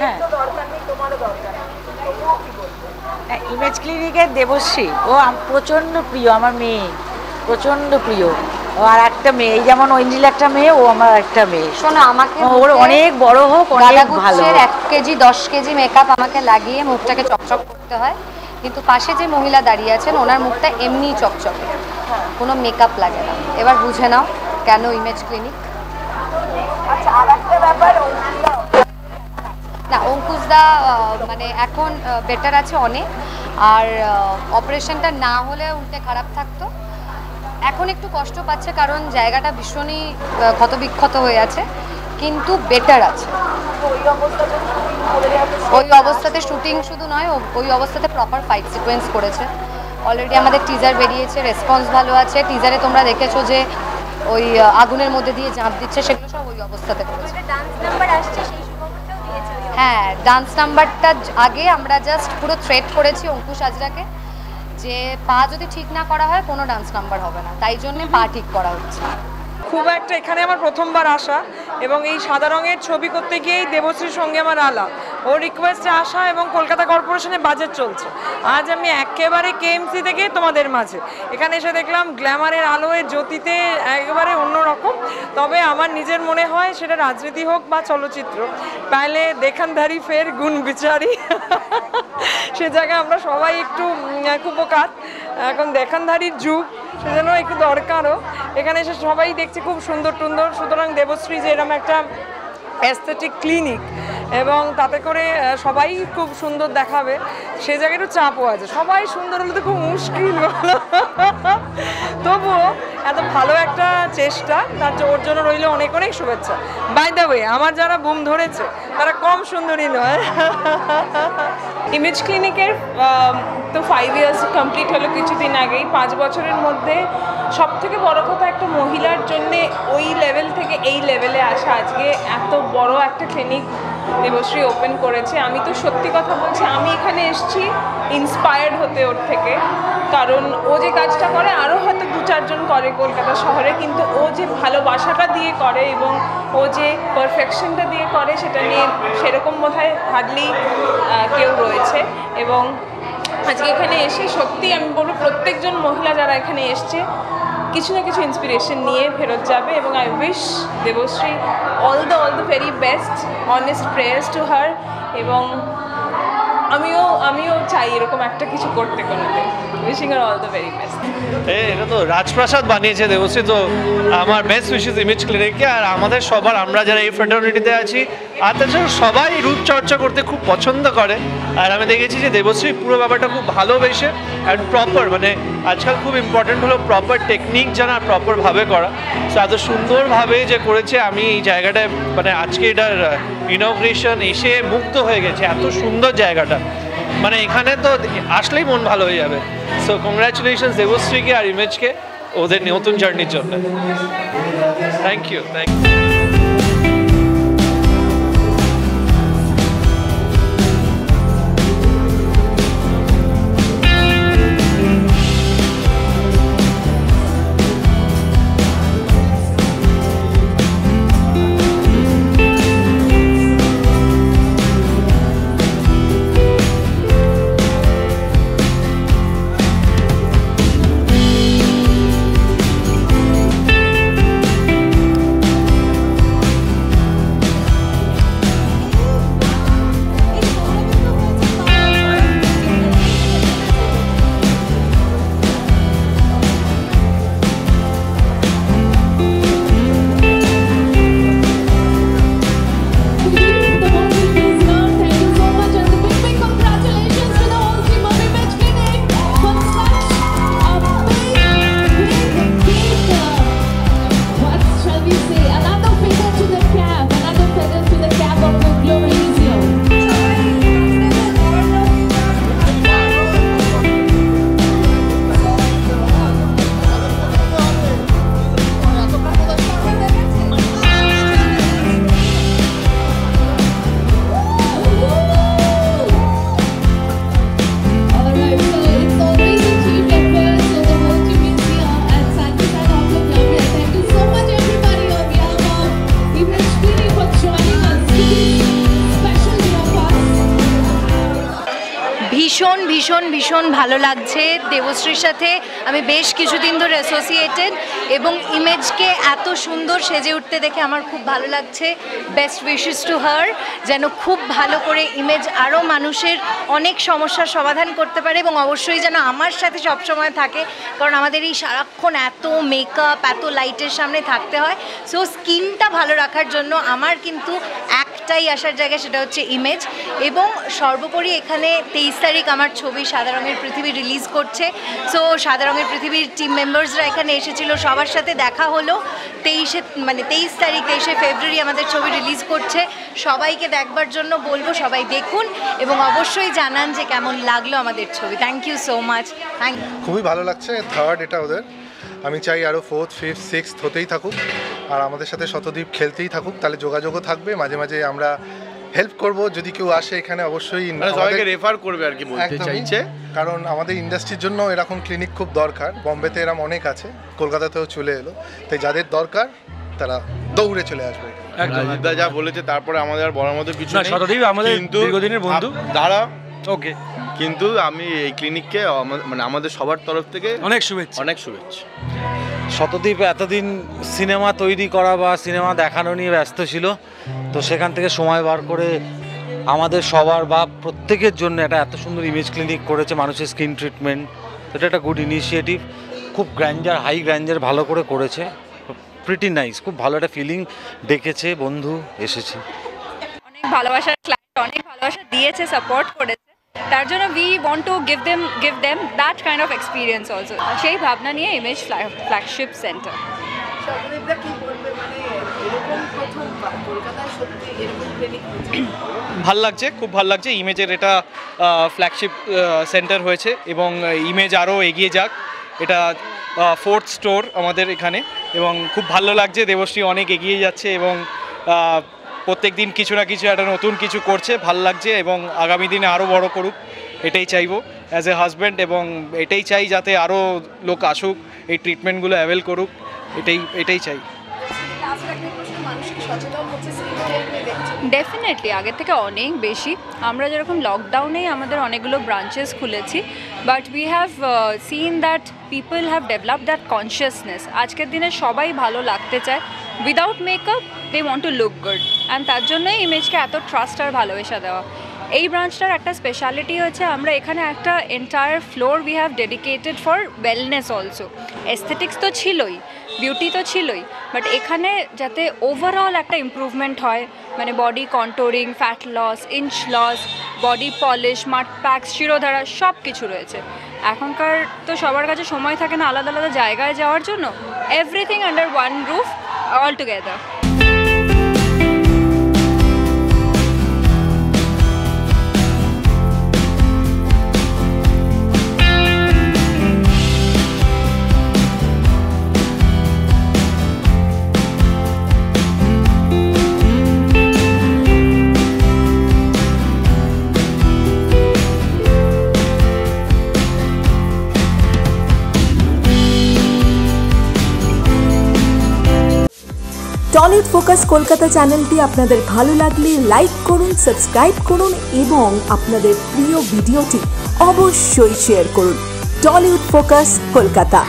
হ্যাঁ, ইমেজ ক্লিনিকের দেবশ্রী ও প্রচণ্ড প্রিয়, আমার মেয়ে প্রচণ্ড প্রিয়। ও আর একটা মেয়ে, এই যেমন ঐন্দ্রিল একটা মেয়ে, ও আমার একটা মেয়ে। শোনো, আমাকে ওর অনেক বড় হোক, অনেক ভালো। 1 কেজি 10 কেজি মেকআপ আমাকে লাগিয়ে মুখটাকে চকচক করতে হয়, কিন্তু পাশে যে মহিলা দাঁড়িয়ে আছেন ওনার মুখটা এমনি চকচকে, কোনো মেকআপ লাগে না। এবার বুঝে নাও কেন ইমেজ ক্লিনিক। আচ্ছা, আর একটা ব্যাপার, না, অঙ্কুশদা মানে এখন বেটার আছে অনেক, আর অপারেশনটা না হলে উল্টে খারাপ থাকতো। এখন একটু কষ্ট পাচ্ছে কারণ জায়গাটা ভীষণই ক্ষতবিক্ষত হয়ে আছে, কিন্তু বেটার আছে। ওই অবস্থাতে শুটিং শুধু নয়, ওই অবস্থাতে প্রপার ফাইট সিকোয়েন্স করেছে। অলরেডি আমাদের টিজার বেরিয়েছে, রেসপন্স ভালো আছে। টিজারে তোমরা দেখেছো যে ওই আগুনের মধ্যে দিয়ে ঝাঁপ দিচ্ছে, সেগুলো সব ওই অবস্থাতে করেছে। হ্যাঁ, ডান্স নাম্বারটা আগে আমরা জাস্ট পুরো থ্রেট করেছি অঙ্কুশ হাজরাকে যে পা যদি ঠিক না করা হয় কোনো ডান্স নাম্বার হবে না, তাই জন্য পা ঠিক করা হচ্ছে। খুব একটা এখানে আমার প্রথমবার আসা, এবং এই সাদা রঙের ছবি করতে গিয়েই দেবশ্রীর সঙ্গে আমার আলাপ, ওর রিকোয়েস্টে আসা, এবং কলকাতা কর্পোরেশনে বাজেট চলছে। আজ আমি একেবারে কেএমসি থেকে তোমাদের মাঝে এখানে এসে দেখলাম গ্ল্যামারের আলোয় জ্যোতিতে একেবারে অন্যরকম। তবে আমার নিজের মনে হয় সেটা রাজনীতি হোক বা চলচ্চিত্র, পাইলে দেখানধারী ফের গুণ বিচারি সে জায়গায় আমরা সবাই একটু কুপকাত, এখন দেখানধারীর যুগ, সেজন্য একটু দরকারও। এখানে এসে সবাই দেখছি খুব সুন্দর টুন্দর। সুতরাং দেবশ্রী যে এরকম একটা অ্যাস্থেটিক ক্লিনিক, এবং তাতে করে সবাই খুব সুন্দর দেখাবে, সে জায়গায় একটু চাপও আছে। সবাই সুন্দর হলে তো খুব মুশকিল, তবুও এত ভালো একটা চেষ্টা, তার ওর জন্য রইল অনেক অনেক শুভেচ্ছা। বাই দ্য ওয়ে, আমার যারা বুম ধরেছে তারা কম সুন্দরী নয়। ইমেজ ক্লিনিকের তো 5 ইয়ার্স কমপ্লিট হলো কিছুদিন আগেই। 5 বছরের মধ্যে সবথেকে বড় কথা, একটা মহিলার জন্যে ওই লেভেল থেকে এই লেভেলে আসা, আজকে এত বড় একটা ক্লিনিক দেবশ্রী ওপেন করেছে। আমি তো সত্যি কথা বলছি, আমি এখানে এসেছি ইন্সপায়ার্ড হতে ওর থেকে, কারণ ও যে কাজটা করে আরও হয়তো 2-4 জন করে কলকাতা শহরে, কিন্তু ও যে ভালোবাসাটা দিয়ে করে এবং ও যে পারফেকশনটা দিয়ে করে, সেটা নিয়ে সেরকম বোধহয় হার্ডলি কেউ রয়েছে। এবং আজকে এখানে এসে সত্যি আমি বলবো, প্রত্যেকজন মহিলা যারা এখানে এসছে কিছু না কিছু ইন্সপিরেশন নিয়ে ফেরত যাবে। এবং I wish Debashree all the very best, honest prayers to her. এবং আমিও চাই এরকম একটা কিছু করতে কোনোদিন। Wishing her all the very best. এটা তো রাজপ্রাসাদ বানিয়েছে দেবশ্রী, তো আমার বেস্ট উইশেস ইমেজ ক্লিনিককে। আর আমাদের সবার, আমরা যারা এই ফ্রেটার্নিটিতে আছি, আর তাছাড়া সবাই রূপচর্চা করতে খুব পছন্দ করে। আর আমি দেখেছি যে দেবশ্রী পুরো ব্যাপারটা খুব ভালোবেসে অ্যান্ড প্রপার, মানে আজকাল খুব ইম্পর্টেন্ট হলো প্রপার টেকনিক জানা, প্রপারভাবে করা। সো এত সুন্দরভাবে যে করেছে, আমি এই জায়গাটায় মানে আজকে এটার ইনগ্রেশন এসে মুগ্ধ হয়ে গেছে। এত সুন্দর জায়গাটা, মানে এখানে তো আসলেই মন ভালো হয়ে যাবে। সো কংগ্রাচুলেশনস দেবশ্রীকে আর ইমেজকে ওদের নতুন জার্নির জন্য। Thank you. ভীষণ ভীষণ ভীষণ ভালো লাগছে। দেবশ্রীর সাথে আমি বেশ কিছুদিন ধরে অ্যাসোসিয়েটেড এবং ইমেজকে এত সুন্দর সেজে উঠতে দেখে আমার খুব ভালো লাগছে। বেস্ট উইশেস টু হার, যেন খুব ভালো করে ইমেজ আরও মানুষের অনেক সমস্যার সমাধান করতে পারে এবং অবশ্যই যেন আমার সাথে সবসময় থাকে, কারণ আমাদের এই সারাক্ষণ এত মেকআপ এত লাইটের সামনে থাকতে হয়। সো স্কিনটা ভালো রাখার জন্য আমার কিন্তু একটাই আসার জায়গা, সেটা হচ্ছে ইমেজ। এবং সর্বোপরি এখানে 23 তারিখ আমার ছবি সাদা রঙের পৃথিবী রিলিজ করছে। সো সাদা রঙের পৃথিবীর টিম মেম্বার্সরা এখানে এসেছিল, সবার সাথে দেখা হলো। 23 তারিখ 23শে ফেব্রুয়ারি আমাদের ছবি রিলিজ করছে। সবাইকে দেখবার জন্য বলবো, সবাই দেখুন এবং অবশ্যই জানান যে কেমন লাগলো আমাদের ছবি। Thank you so much. খুবই ভালো লাগছে। থার্ড এটা ওদের, আমি চাই আরও 4th, 5th, 6th হতেই থাকুক আর আমাদের সাথে শতদ্বীপ খেলতেই থাকুক। তাহলে যোগাযোগও থাকবে, মাঝে মাঝে আমরা হেল্প করব। যদি কেউ আসে এখানে অবশ্যই সবাইকে রেফার করবে আর কি বলতে চাইছে, কারণ আমাদের ইন্ডাস্ট্রির জন্য এরকম ক্লিনিক খুব দরকার। বম্বেতে এরকম অনেক আছে, কলকাতাতেও চলে এলো, তাই যাদের দরকার তারা দৌড়ে চলে আসবে। রাজীবদা যা বলেছে তারপরে আমাদের আর বলার মতো কিছু নেই। শতদ্বীপ আমাদের দীর্ঘদিনের বন্ধু। দাঁড়া, ওকে, কিন্তু আমি এই ক্লিনিককে মানে আমাদের সবার তরফ থেকে অনেক শুভেচ্ছা। অনেক শুভেচ্ছা। শতদ্বীপ এতদিন সিনেমা তৈরি করা বা সিনেমা দেখানো নিয়ে ব্যস্ত ছিল, তো সেখান থেকে সময় বার করে আমাদের সবার বা প্রত্যেকের জন্য একটা এত সুন্দর ইমেজ ক্লিনিক করেছে, মানুষের স্কিন ট্রিটমেন্ট। এটা একটা গুড ইনিশিয়েটিভ, খুব গ্র্যান্ডার, হাই গ্র্যান্ডার ভালো করে করেছে, প্রিটি নাইস, খুব ভালো একটা ফিলিং ডেকেছে। বন্ধু এসেছে, অনেক ভালোবাসার ক্লায়েন্ট, অনেক ভালোবাসা দিয়েছে, সাপোর্ট করেছে, তার জন্য we want to give them that kind of experience also। সেই ভাবনা নিয়ে ইমেজ ফ্ল্যাগশিপ সেন্টার। ভাল লাগছে, খুব ভাল লাগছে। ইমেজের এটা ফ্ল্যাগশিপ সেন্টার হয়েছে এবং ইমেজ আরও এগিয়ে যাক। এটা 4th স্টোর আমাদের এখানে এবং খুব ভালো লাগছে। দেবশ্রী অনেক এগিয়ে যাচ্ছে এবং প্রত্যেক দিন কিছু না কিছু একটা নতুন কিছু করছে, ভাল লাগছে এবং আগামী দিনে আরও বড় করুক, এটাই চাইবো অ্যাজ এ হাজব্যান্ড। এবং এটাই চাই যাতে আরও লোক আসুক, এই ট্রিটমেন্টগুলো অ্যাভেল করুক, এটাই চাই। ডেফিনেটলি আগের থেকে অনেক বেশি। আমরা যেরকম লকডাউনেই আমাদের অনেকগুলো ব্রাঞ্চেস খুলেছি, but we have seen that people have develop that consciousness. আজকের দিনে সবাই ভালো লাগতে চায়, without makeup they want to look good, and তার জন্যই ইমেজকে এত ট্রাস্ট আর ভালোবাসা দেওয়া। এই ব্রাঞ্চটার একটা স্পেশালিটি হচ্ছে আমরা এখানে একটা entire floor we have dedicated for wellness also. Aesthetics তো ছিলই, বিউটি তো ছিলই, বাট এখানে যাতে ওভারঅল একটা ইমপ্রুভমেন্ট হয়, মানে body controlling, fat loss, inch loss, body polish, mud packs, shirodhara সব কিছু রয়েছে। এখনকার তো সবার কাছে সময় থাকে না আলাদা আলাদা জায়গায় যাওয়ার জন্য, everything under one roof all together. Tollywood focus Kolkata চ্যানেলটি আপনাদের ভালো লাগলে লাইক করুন, সাবস্ক্রাইব করুন এবং আপনাদের প্রিয় ভিডিওটি অবশ্যই শেয়ার করুন। Tollywood focus Kolkata.